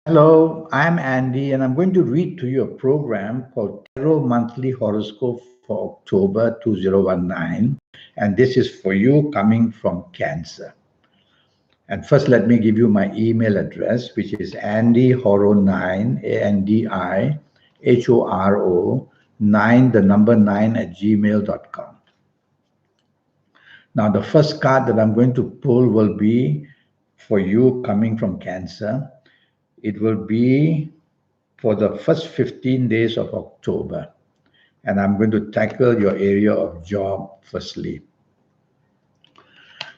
Hello, I'm Andy, and I'm going to read to you a program called Tarot Monthly Horoscope for October 2019. And this is for you coming from Cancer. And first, let me give you my email address, which is andyhoro9, ANDIHORO, 9, the number 9 at gmail.com. Now, the first card that I'm going to pull will be for you coming from Cancer. It will be for the first 15 days of October. And I'm going to tackle your area of job firstly.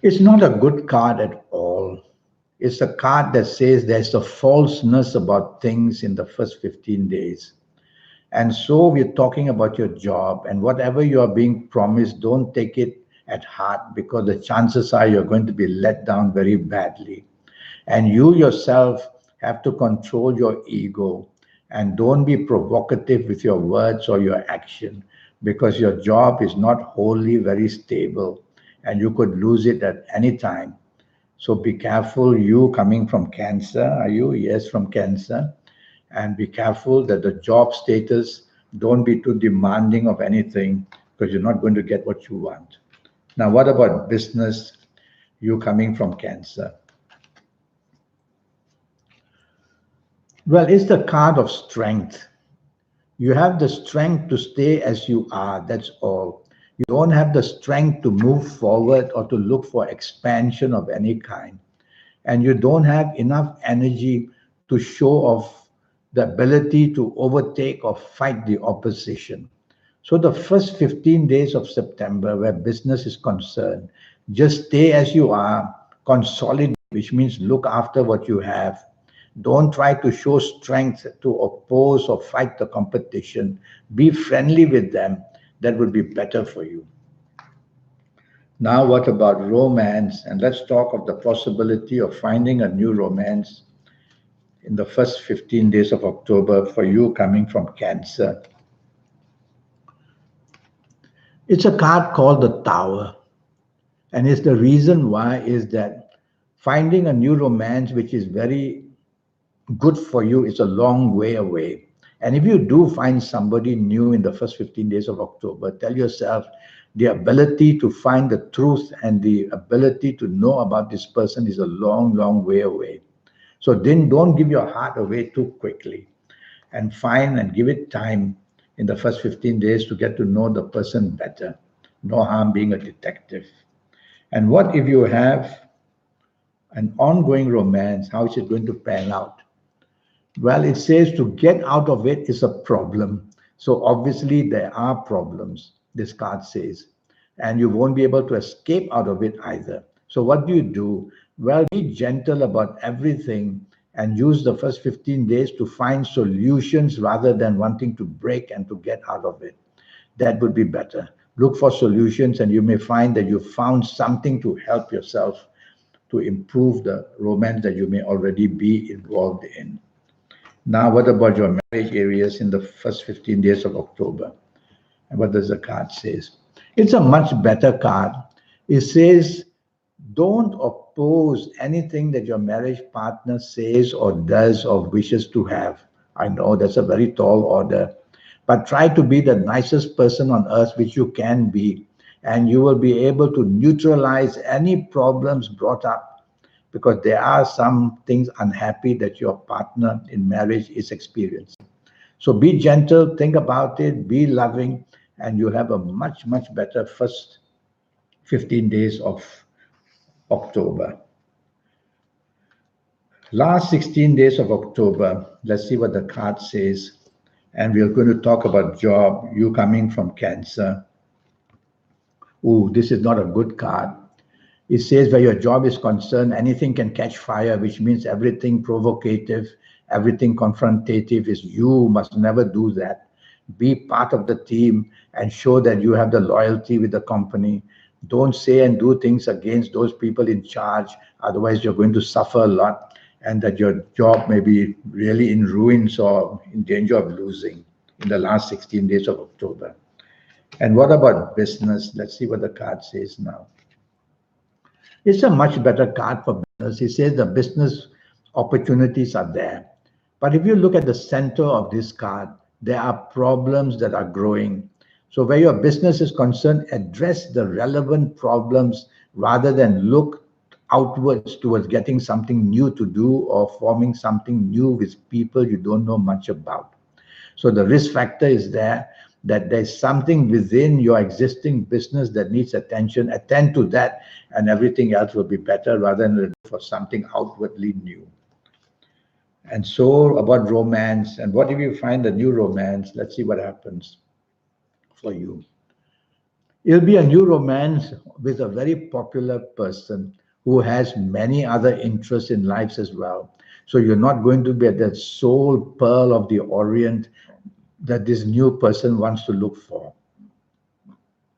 It's not a good card at all. It's a card that says there's a falseness about things in the first 15 days. And so we're talking about your job, and whatever you are being promised, don't take it at heart because the chances are you're going to be let down very badly. And you yourself have to control your ego and don't be provocative with your words or your action because your job is not wholly very stable and you could lose it at any time. So be careful, you coming from Cancer, are you? Yes, from Cancer. And be careful that the job status don't be too demanding of anything because you're not going to get what you want. Now, what about business? You coming from Cancer. Well, it's the card of strength. You have the strength to stay as you are, that's all. You don't have the strength to move forward or to look for expansion of any kind. And you don't have enough energy to show off the ability to overtake or fight the opposition. So the first 15 days of September, where business is concerned, just stay as you are, consolidate, which means look after what you have. Don't try to show strength to oppose or fight the competition. Be friendly with them. That would be better for you. Now, what about romance? And let's talk of the possibility of finding a new romance in the first 15 days of October for you coming from Cancer. It's a card called the Tower. And it's the reason why is that finding a new romance, which is very good for you, is a long way away. And if you do find somebody new in the first 15 days of October, tell yourself the ability to find the truth and the ability to know about this person is a long, long way away. So then don't give your heart away too quickly and find and give it time in the first 15 days to get to know the person better. No harm being a detective. And what if you have an ongoing romance? How is it going to pan out? Well, it says to get out of it is a problem. So obviously there are problems, this card says, and you won't be able to escape out of it either. So what do you do? Well, be gentle about everything and use the first 15 days to find solutions rather than wanting to break and to get out of it. That would be better. Look for solutions and you may find that you found something to help yourself to improve the romance that you may already be involved in. Now, what about your marriage areas in the first 15 days of October? And what does the card says? It's a much better card. It says, don't oppose anything that your marriage partner says or does or wishes to have. I know that's a very tall order, but try to be the nicest person on earth, which you can be, and you will be able to neutralize any problems brought up because there are some things unhappy that your partner in marriage is experiencing. So be gentle, think about it, be loving, and you have a much, much better first 15 days of October. Last 16 days of October, let's see what the card says. And we're going to talk about job, you coming from Cancer. Ooh, this is not a good card. It says where your job is concerned, anything can catch fire, which means everything provocative, everything confrontative is you must never do that. Be part of the team and show that you have the loyalty with the company. Don't say and do things against those people in charge. Otherwise, you're going to suffer a lot and that your job may be really in ruins or in danger of losing in the last 16 days of October. And what about business? Let's see what the card says now. It's a much better card for business. It says the business opportunities are there. But if you look at the center of this card, there are problems that are growing. So where your business is concerned, address the relevant problems rather than look outwards towards getting something new to do or forming something new with people you don't know much about. So the risk factor is there, that there's something within your existing business that needs attention. Attend to that, and everything else will be better rather than look for something outwardly new. And so about romance, and what if you find a new romance? Let's see what happens for you. It'll be a new romance with a very popular person who has many other interests in lives as well. So you're not going to be at that sole pearl of the Orient that this new person wants to look for.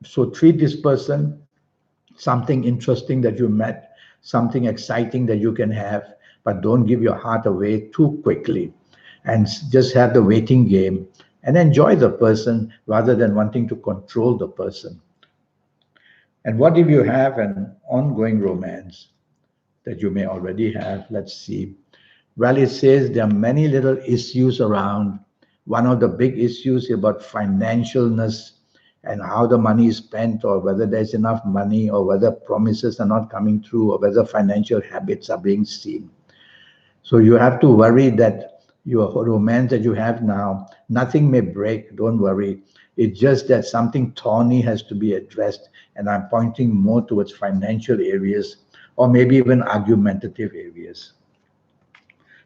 So treat this person something interesting that you met, something exciting that you can have, but don't give your heart away too quickly. And just have the waiting game and enjoy the person rather than wanting to control the person. And what if you have an ongoing romance that you may already have? Let's see. Well, it says there are many little issues around. One of the big issues is about financialness and how the money is spent, or whether there's enough money, or whether promises are not coming through, or whether financial habits are being seen. So you have to worry that your romance that you have now, nothing may break. Don't worry. It's just that something thorny has to be addressed. And I'm pointing more towards financial areas, or maybe even argumentative areas.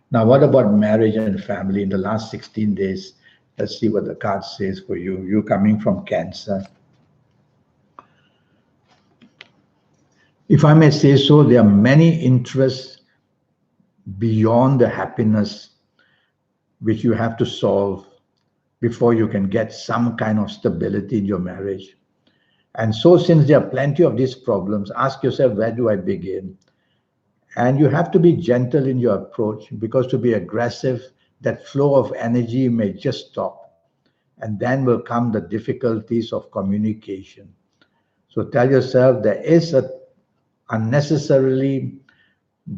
Now, what about marriage and family in the last 16 days? Let's see what the card says for you. You coming from Cancer. If I may say so, there are many interests beyond the happiness which you have to solve before you can get some kind of stability in your marriage. And so, since there are plenty of these problems, ask yourself, where do I begin? And you have to be gentle in your approach, because to be aggressive, that flow of energy may just stop. And then will come the difficulties of communication. So tell yourself there is a unnecessarily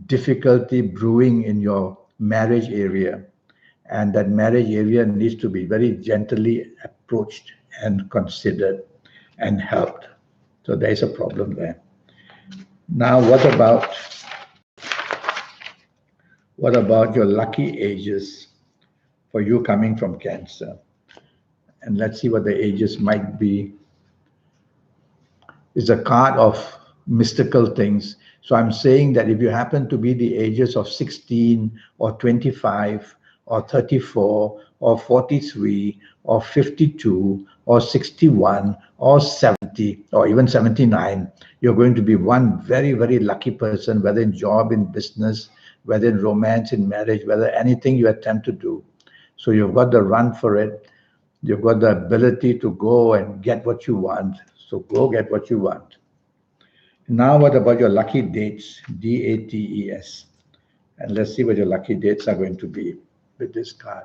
difficulty brewing in your marriage area. And that marriage area needs to be very gently approached and considered and helped. So there is a problem there. Now, what about your lucky ages for you coming from Cancer? And let's see what the ages might be. It's a card of mystical things. So I'm saying that if you happen to be the ages of 16 or 25 or 34 or 43 or 52 or 61 or 70 or even 79, you're going to be one very, very lucky person, whether in job, in business, whether in romance, in marriage, whether anything you attempt to do. So you've got the run for it. You've got the ability to go and get what you want. So go get what you want. Now, what about your lucky dates? DATES. And let's see what your lucky dates are going to be with this card.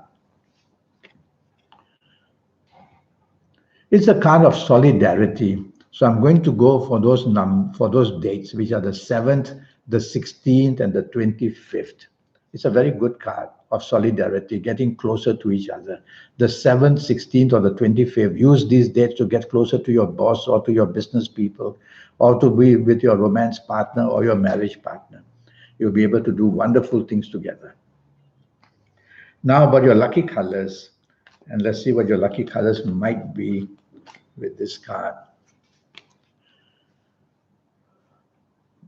It's a card of solidarity. So I'm going to go for those dates, which are the 7th, the 16th, and the 25th. It's a very good card of solidarity, getting closer to each other. The 7th, 16th, or the 25th, use these dates to get closer to your boss or to your business people, or to be with your romance partner or your marriage partner. You'll be able to do wonderful things together. Now about your lucky colors, and let's see what your lucky colors might be with this card.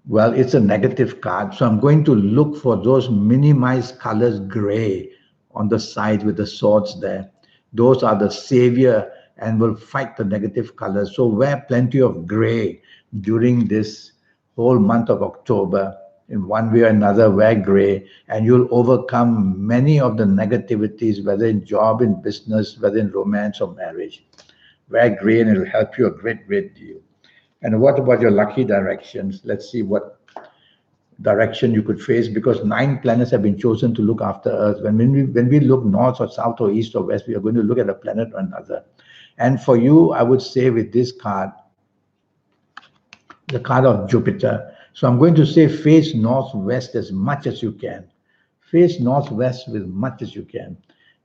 Well, it's a negative card, so I'm going to look for those minimized colors, gray on the side with the swords there. Those are the savior and will fight the negative colors. So wear plenty of gray during this whole month of October. In one way or another, wear gray, and you'll overcome many of the negativities, whether in job, in business, whether in romance or marriage. Wear gray and it'll help you a great, great deal. And what about your lucky directions? Let's see what direction you could face, because 9 planets have been chosen to look after Earth. When we look north or south or east or west, we are going to look at a planet or another. And for you, I would say with this card, the card of Jupiter. So I'm going to say face northwest as much as you can. Face northwest as much as you can,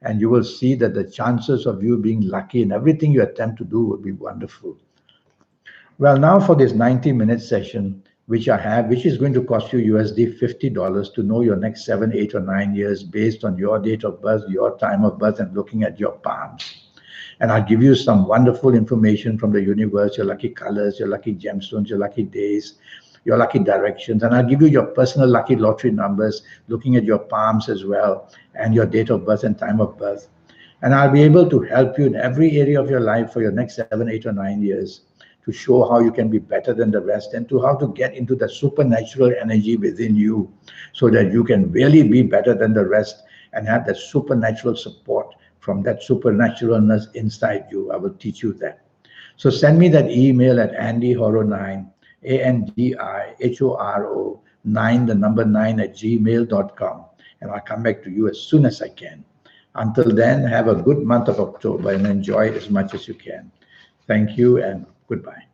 and you will see that the chances of you being lucky in everything you attempt to do will be wonderful. Well, now for this 90-minute session, which I have, which is going to cost you USD $50 to know your next 7, 8, or 9 years based on your date of birth, your time of birth, and looking at your palms. And I'll give you some wonderful information from the universe, your lucky colors, your lucky gemstones, your lucky days, your lucky directions. And I'll give you your personal lucky lottery numbers, looking at your palms as well, and your date of birth and time of birth. And I'll be able to help you in every area of your life for your next 7, 8, or 9 years to show how you can be better than the rest and to how to get into the supernatural energy within you so that you can really be better than the rest and have that supernatural support from that supernaturalness inside you. I will teach you that. So send me that email at andyhoro9, ANDIHORO 9, the number 9 at gmail.com. And I'll come back to you as soon as I can. Until then, have a good month of October and enjoy it as much as you can. Thank you and goodbye.